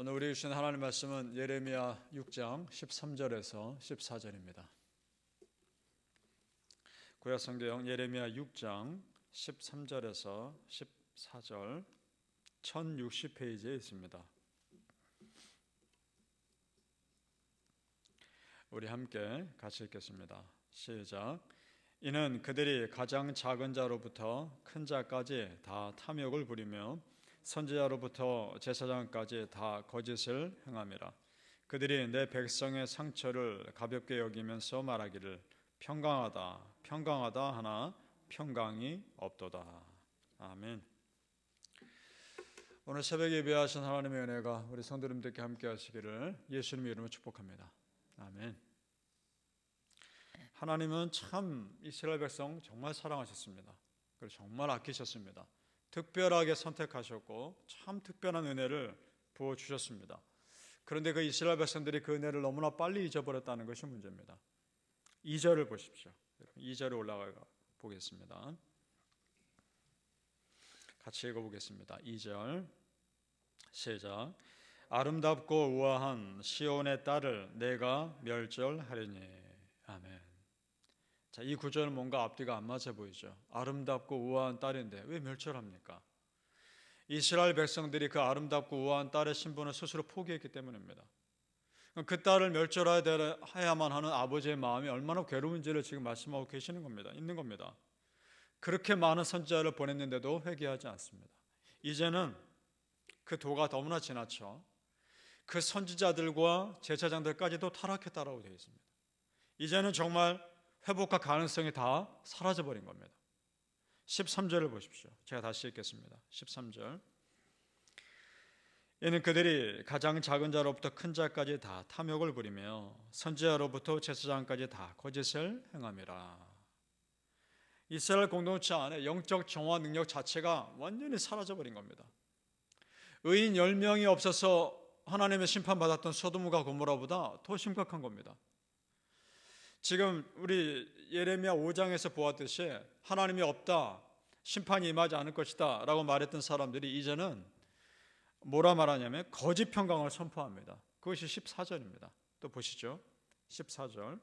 오늘 우리 주신 하나님 말씀은 예레미야 6장 13절에서 14절입니다. 구약성경 예레미야 6장 13절에서 14절 1060페이지에 있습니다. 우리 함께 같이 읽겠습니다. 시작. 이는 그들이 가장 작은 자로부터 큰 자까지 다 탐욕을 부리며 선지자로부터 제사장까지 다 거짓을 행함이라. 그들이 내 백성의 상처를 가볍게 여기면서 말하기를 평강하다 평강하다 하나 평강이 없도다. 아멘. 오늘 새벽에 예배하신 하나님의 은혜가 우리 성도님들께 함께 하시기를 예수님의 이름으로 축복합니다. 아멘. 하나님은 참 이스라엘 백성 정말 사랑하셨습니다. 그리고 정말 아끼셨습니다. 특별하게 선택하셨고 참 특별한 은혜를 부어주셨습니다. 그런데 그 이스라엘 백성들이 그 은혜를 너무나 빨리 잊어버렸다는 것이 문제입니다. 2절을 보십시오. 2절에 올라가 보겠습니다. 같이 읽어보겠습니다. 2절 시작. 아름답고 우아한 시온의 딸을 내가 멸절하리니. 아멘. 자, 이 구절은 뭔가 앞뒤가 안 맞아 보이죠. 아름답고 우아한 딸인데 왜 멸절합니까? 이스라엘 백성들이 그 아름답고 우아한 딸의 신분을 스스로 포기했기 때문입니다. 그 딸을 멸절해야만 하는 아버지의 마음이 얼마나 괴로운지를 지금 말씀하고 계시는 겁니다. 있는 겁니다. 그렇게 많은 선지자를 보냈는데도 회개하지 않습니다. 이제는 그 도가 너무나 지나쳐 그 선지자들과 제사장들까지도 타락했다라고 되어 있습니다. 이제는 정말 회복할 가능성이 다 사라져버린 겁니다. 13절을 보십시오. 제가 다시 읽겠습니다. 13절. 이는 그들이 가장 작은 자로부터 큰 자까지 다 탐욕을 부리며 선지자로부터 제사장까지 다 거짓을 행함이라. 이스라엘 공동체 안에 영적 정화 능력 자체가 완전히 사라져버린 겁니다. 의인 10명이 없어서 하나님의 심판받았던 소돔과 고모라보다 더 심각한 겁니다. 지금 우리 예레미야 5장에서 보았듯이 하나님이 없다, 심판이 임하지 않을 것이다 라고 말했던 사람들이 이제는 뭐라 말하냐면 거짓 평강을 선포합니다. 그것이 14절입니다. 또 보시죠. 14절.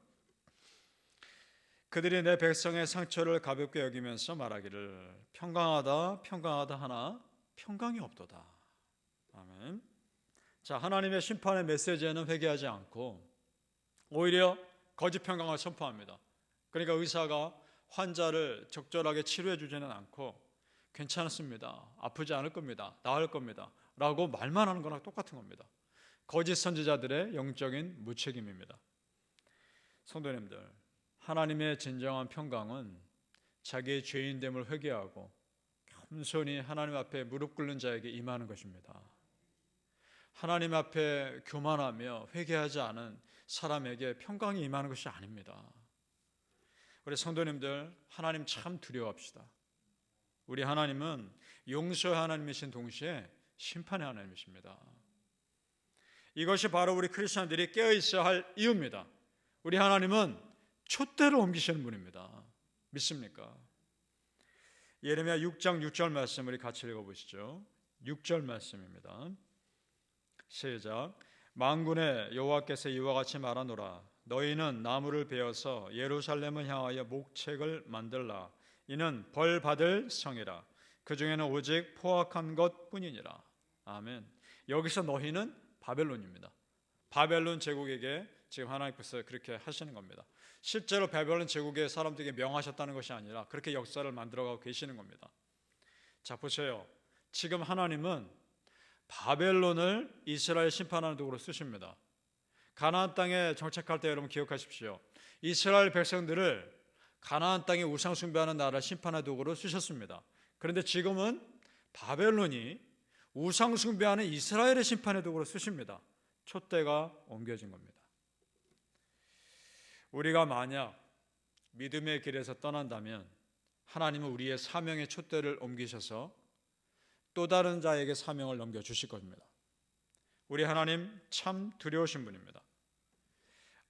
그들이 내 백성의 상처를 가볍게 여기면서 말하기를 평강하다 평강하다 하나 평강이 없도다. 아멘. 자, 하나님의 심판의 메시지에는 회개하지 않고 오히려 거짓 평강을 선포합니다. 그러니까 의사가 환자를 적절하게 치료해 주지는 않고 괜찮습니다, 아프지 않을 겁니다, 나을 겁니다 라고 말만 하는 거랑 똑같은 겁니다. 거짓 선지자들의 영적인 무책임입니다. 성도님들, 하나님의 진정한 평강은 자기의 죄인됨을 회개하고 겸손히 하나님 앞에 무릎 꿇는 자에게 임하는 것입니다. 하나님 앞에 교만하며 회개하지 않은 사람에게 평강이 임하는 것이 아닙니다. 우리 성도님들, 하나님 참 두려워합시다. 우리 하나님은 용서의 하나님이신 동시에 심판의 하나님이십니다. 이것이 바로 우리 크리스천들이 깨어있어야 할 이유입니다. 우리 하나님은 촛대를 옮기시는 분입니다. 믿습니까? 예레미야 6장 6절 말씀 우리 같이 읽어보시죠. 6절 말씀입니다. 시작. 만군의 여호와께서 이와 같이 말하노라. 너희는 나무를 베어서 예루살렘을 향하여 목책을 만들라. 이는 벌 받을 성이라. 그 중에는 오직 포악한 것뿐이니라. 아멘. 여기서 너희는 바벨론입니다. 바벨론 제국에게 지금 하나님께서 그렇게 하시는 겁니다. 실제로 바벨론 제국의 사람들에게 명하셨다는 것이 아니라 그렇게 역사를 만들어가고 계시는 겁니다. 자, 보세요. 지금 하나님은 바벨론을 이스라엘 심판하는 도구로 쓰십니다. 가나안 땅에 정착할 때 여러분 기억하십시오. 이스라엘 백성들을 가나안 땅에 우상 숭배하는 나라 심판의 도구로 쓰셨습니다. 그런데 지금은 바벨론이 우상 숭배하는 이스라엘의 심판의 도구로 쓰십니다. 촛대가 옮겨진 겁니다. 우리가 만약 믿음의 길에서 떠난다면 하나님은 우리의 사명의 촛대를 옮기셔서 또 다른 자에게 사명을 넘겨주실 겁니다. 우리 하나님 참 두려우신 분입니다.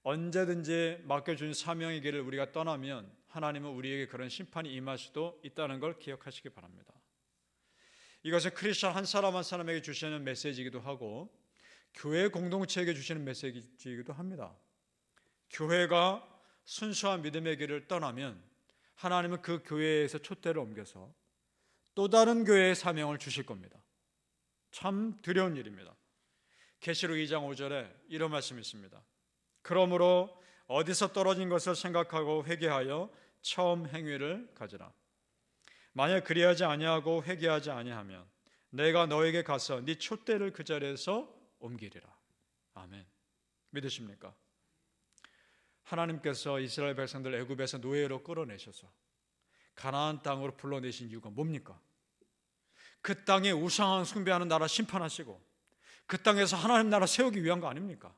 언제든지 맡겨준 사명의 길을 우리가 떠나면 하나님은 우리에게 그런 심판이 임할 수도 있다는 걸 기억하시기 바랍니다. 이것은 크리스천 한 사람 한 사람에게 주시는 메시지이기도 하고 교회 공동체에게 주시는 메시지이기도 합니다. 교회가 순수한 믿음의 길을 떠나면 하나님은 그 교회에서 촛대를 옮겨서 또 다른 교회의 사명을 주실 겁니다. 참 두려운 일입니다. 계시록 2장 5절에 이런 말씀이 있습니다. 그러므로 어디서 떨어진 것을 생각하고 회개하여 처음 행위를 가지라. 만약 그리하지 아니하고 회개하지 아니하면 내가 너에게 가서 네 촛대를 그 자리에서 옮기리라. 아멘. 믿으십니까? 하나님께서 이스라엘 백성들 애굽에서 노예로 끌어내셔서 가나안 땅으로 불러내신 이유가 뭡니까? 그 땅에 우상 숭배하는 나라 심판하시고 그 땅에서 하나님 나라 세우기 위한 거 아닙니까?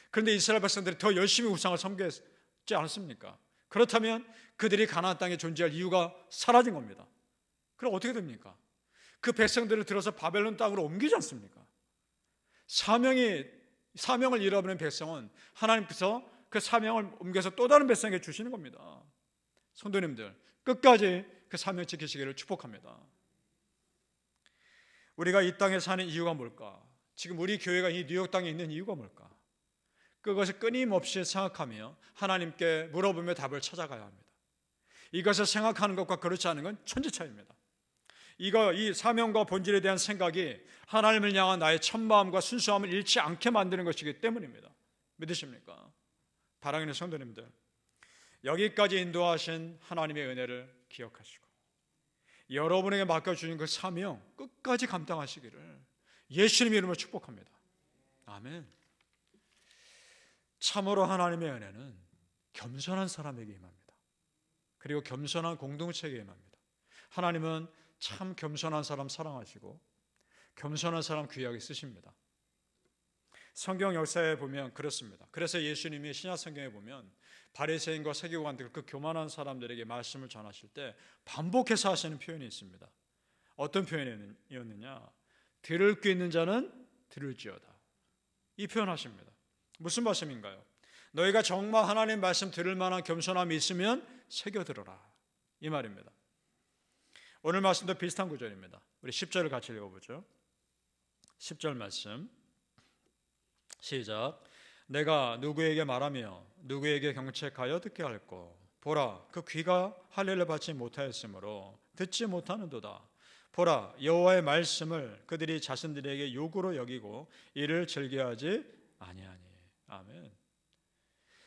그런데 이스라엘 백성들이 더 열심히 우상을 섬겼지 않습니까? 그렇다면 그들이 가나안 땅에 존재할 이유가 사라진 겁니다. 그럼 어떻게 됩니까? 그 백성들을 들어서 바벨론 땅으로 옮기지 않습니까? 사명을 잃어버린 백성은 하나님께서 그 사명을 옮겨서 또 다른 백성에게 주시는 겁니다. 성도님들, 끝까지 그 사명 지키시기를 축복합니다. 우리가 이 땅에 사는 이유가 뭘까? 지금 우리 교회가 이 뉴욕 땅에 있는 이유가 뭘까? 그것을 끊임없이 생각하며 하나님께 물어보며 답을 찾아가야 합니다. 이것을 생각하는 것과 그렇지 않은 건 천지 차이입니다. 이 사명과 본질에 대한 생각이 하나님을 향한 나의 첫마음과 순수함을 잃지 않게 만드는 것이기 때문입니다. 믿으십니까? 사랑하는 성도님들, 여기까지 인도하신 하나님의 은혜를 기억하시고 여러분에게 맡겨주신 그 사명 끝까지 감당하시기를 예수님 이름으로 축복합니다. 아멘. 참으로 하나님의 은혜는 겸손한 사람에게 임합니다. 그리고 겸손한 공동체에게 임합니다. 하나님은 참 겸손한 사람 사랑하시고 겸손한 사람 귀하게 쓰십니다. 성경 역사에 보면 그렇습니다. 그래서 예수님이 신약 성경에 보면 바리새인과 서기관들 그 교만한 사람들에게 말씀을 전하실 때 반복해서 하시는 표현이 있습니다. 어떤 표현이었느냐? 들을 귀 있는 자는 들을지어다. 이 표현하십니다. 무슨 말씀인가요? 너희가 정말 하나님 말씀 들을 만한 겸손함이 있으면 새겨 들어라. 이 말입니다. 오늘 말씀도 비슷한 구절입니다. 우리 10절을 같이 읽어보죠. 10절 말씀 시작. 내가 누구에게 말하며 누구에게 경책하여 듣게 할꼬. 보라, 그 귀가 할례를 받지 못하였으므로 듣지 못하는도다. 보라, 여호와의 말씀을 그들이 자신들에게 요구로 여기고 이를 즐겨하지 아니하니. 아멘.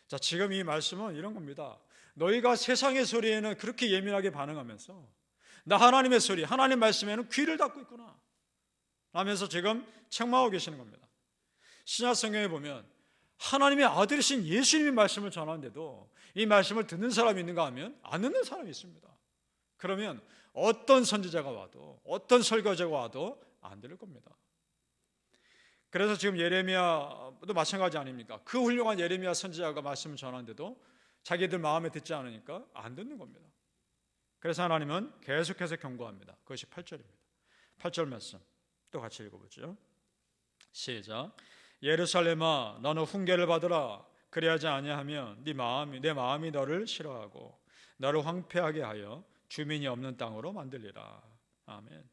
자, 지금 이 말씀은 이런 겁니다. 너희가 세상의 소리에는 그렇게 예민하게 반응하면서 나 하나님의 소리, 하나님 말씀에는 귀를 닫고 있구나 하면서 지금 책망하고 계시는 겁니다. 신약 성경에 보면 하나님의 아들이신 예수님의 말씀을 전하는데도 이 말씀을 듣는 사람이 있는가 하면 안 듣는 사람이 있습니다. 그러면 어떤 선지자가 와도 어떤 설교자가 와도 안 들을 겁니다. 그래서 지금 예레미야도 마찬가지 아닙니까? 그 훌륭한 예레미야 선지자가 말씀을 전하는데도 자기들 마음에 듣지 않으니까 안 듣는 겁니다. 그래서 하나님은 계속해서 경고합니다. 그것이 8절입니다. 8절 말씀 또 같이 읽어보죠. 시작. 예루살렘아, 너는 훈계를 받으라. 그리하지 아니하면 내 마음이 너를 싫어하고 너를 황폐하게 하여 주민이 없는 땅으로 만들리라. 아멘.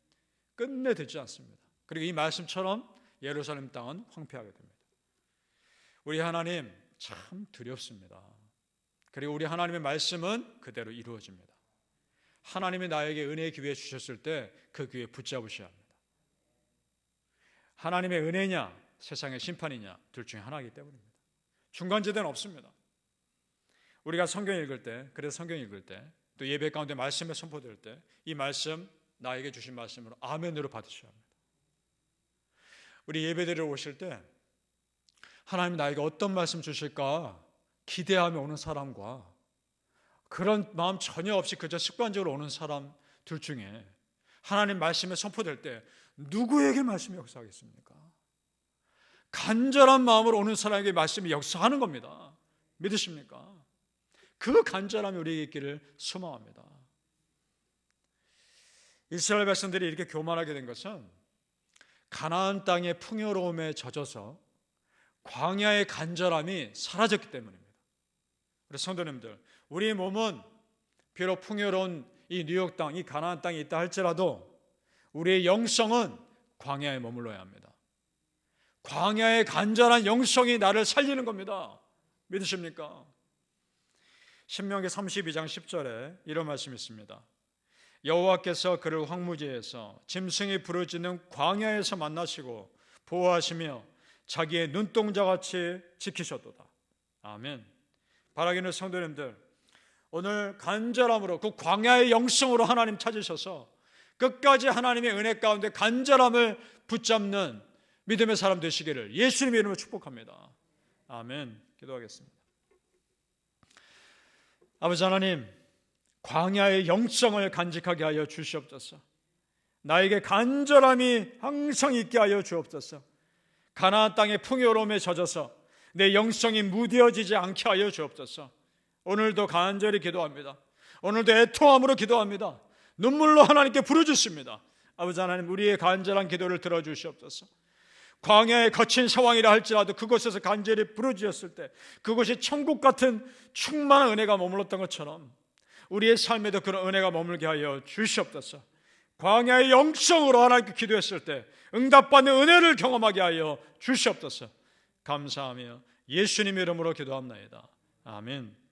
끝내 듣지 않습니다. 그리고 이 말씀처럼 예루살렘 땅은 황폐하게 됩니다. 우리 하나님 참 두렵습니다. 그리고 우리 하나님의 말씀은 그대로 이루어집니다. 하나님이 나에게 은혜의 기회 주셨을 때 그 기회 붙잡으셔야 합니다. 하나님의 은혜냐 세상의 심판이냐 둘 중에 하나이기 때문입니다. 중간지대는 없습니다. 우리가 성경 읽을 때, 그래서 성경 읽을 때, 또 예배 가운데 말씀에 선포될 때 이 말씀 나에게 주신 말씀으로 아멘으로 받으셔야 합니다. 우리 예배드리러 오실 때 하나님 나에게 어떤 말씀 주실까 기대하며 오는 사람과 그런 마음 전혀 없이 그저 습관적으로 오는 사람 둘 중에 하나님 말씀에 선포될 때 누구에게 말씀이 역사하겠습니까? 간절한 마음으로 오는 사람에게 말씀이 역사하는 겁니다. 믿으십니까? 그 간절함이 우리에게 있기를 소망합니다. 이스라엘 백성들이 이렇게 교만하게 된 것은 가나안 땅의 풍요로움에 젖어서 광야의 간절함이 사라졌기 때문입니다. 우리 성도님들, 우리의 몸은 비록 풍요로운 이 뉴욕 땅, 이 가나안 땅에 있다 할지라도 우리의 영성은 광야에 머물러야 합니다. 광야의 간절한 영성이 나를 살리는 겁니다. 믿으십니까? 신명기 32장 10절에 이런 말씀이 있습니다. 여호와께서 그를 황무지에서 짐승이 부르짖는 광야에서 만나시고 보호하시며 자기의 눈동자같이 지키셨도다. 아멘. 바라기는 성도님들, 오늘 간절함으로 그 광야의 영성으로 하나님 찾으셔서 끝까지 하나님의 은혜 가운데 간절함을 붙잡는 믿음의 사람 되시기를 예수님의 이름으로 축복합니다. 아멘. 기도하겠습니다. 아버지 하나님, 광야의 영성을 간직하게 하여 주시옵소서. 나에게 간절함이 항상 있게 하여 주옵소서. 가나안 땅의 풍요로움에 젖어서 내 영성이 무뎌지지 않게 하여 주옵소서. 오늘도 간절히 기도합니다. 오늘도 애통함으로 기도합니다. 눈물로 하나님께 부르짖습니다. 아버지 하나님, 우리의 간절한 기도를 들어주시옵소서. 광야의 거친 상황이라 할지라도 그곳에서 간절히 부르짖었을 때 그곳이 천국 같은 충만한 은혜가 머물렀던 것처럼 우리의 삶에도 그런 은혜가 머물게 하여 주시옵소서. 광야의 영성으로 하나님께 기도했을 때 응답받는 은혜를 경험하게 하여 주시옵소서. 감사하며 예수님의 이름으로 기도합나이다. 아멘.